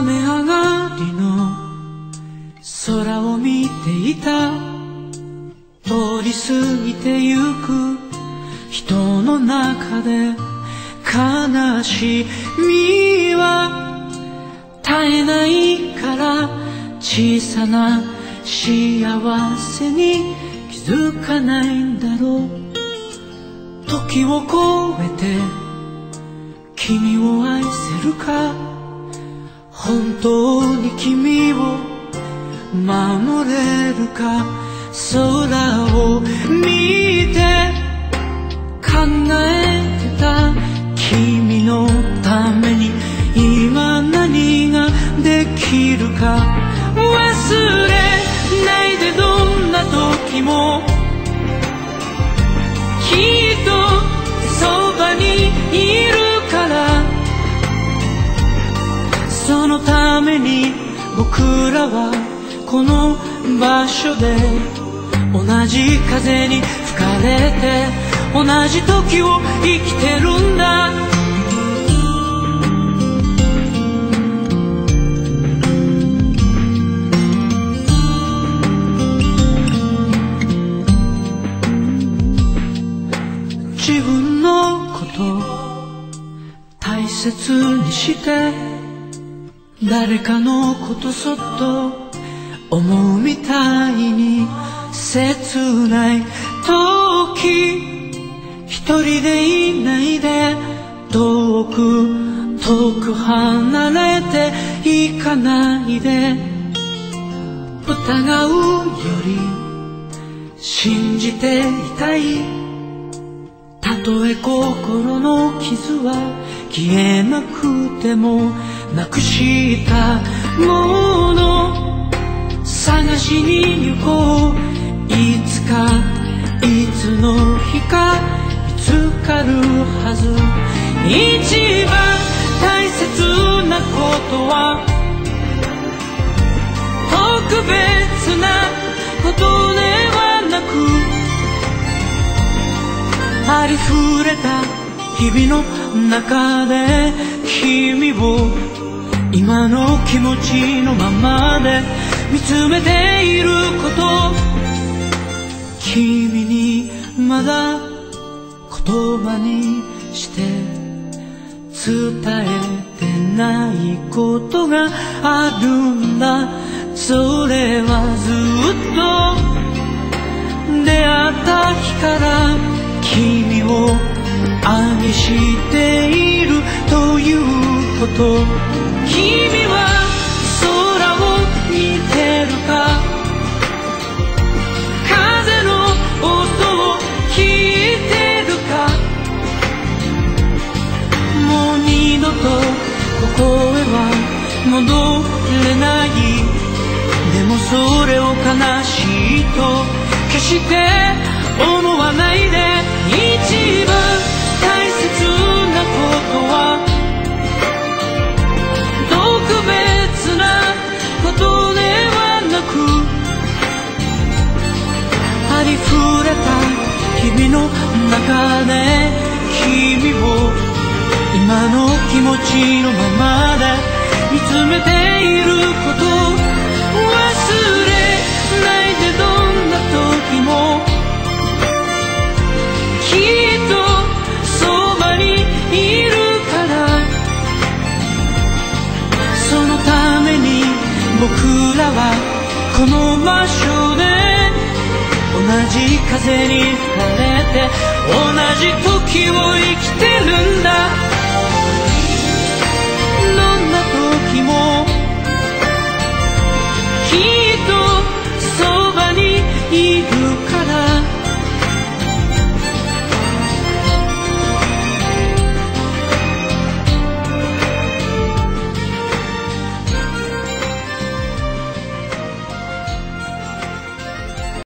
雨上がりの空を見ていた。通り過ぎてゆく人の中で悲しみは絶えないから、小さな幸せに気づかないんだろう。時を超えて君を愛せるか、本当に君を守れるか。空を見て考えてた、君のために今何ができるか。忘れないで、どんな時もきっとそばにいるから。そのために僕らはこの場所で同じ風に吹かれて同じ時を生きてるんだ。自分のこと大切にして誰かのことそっと思うみたいに、切ない時一人でいないで、遠く離れていかないで。疑うより信じていたい。たとえ心の傷は消えなくても、なくしたもの探しに行こう。いつかいつの日か見つかるはず。一番大切なことは特別なことではなく、ありふれた日々の中で君を今の気持ちのままで見つめていること、君にまだ言葉にして伝えてないことがあるんだ。それはずっと出会った日から君を愛しているということ。君は空を見てるか、風の音を聞いてるか。もう二度とここへは戻れない。でもそれを悲しいと決して思わないで。一番大切なことは特別なことではなく、ありふれた日々の中で君を今の気持ちのままで見つめていること。忘れないで、どんな時もきっとそばにいるから。そのために僕らはこの場所で同じ風に吹かれて同じ時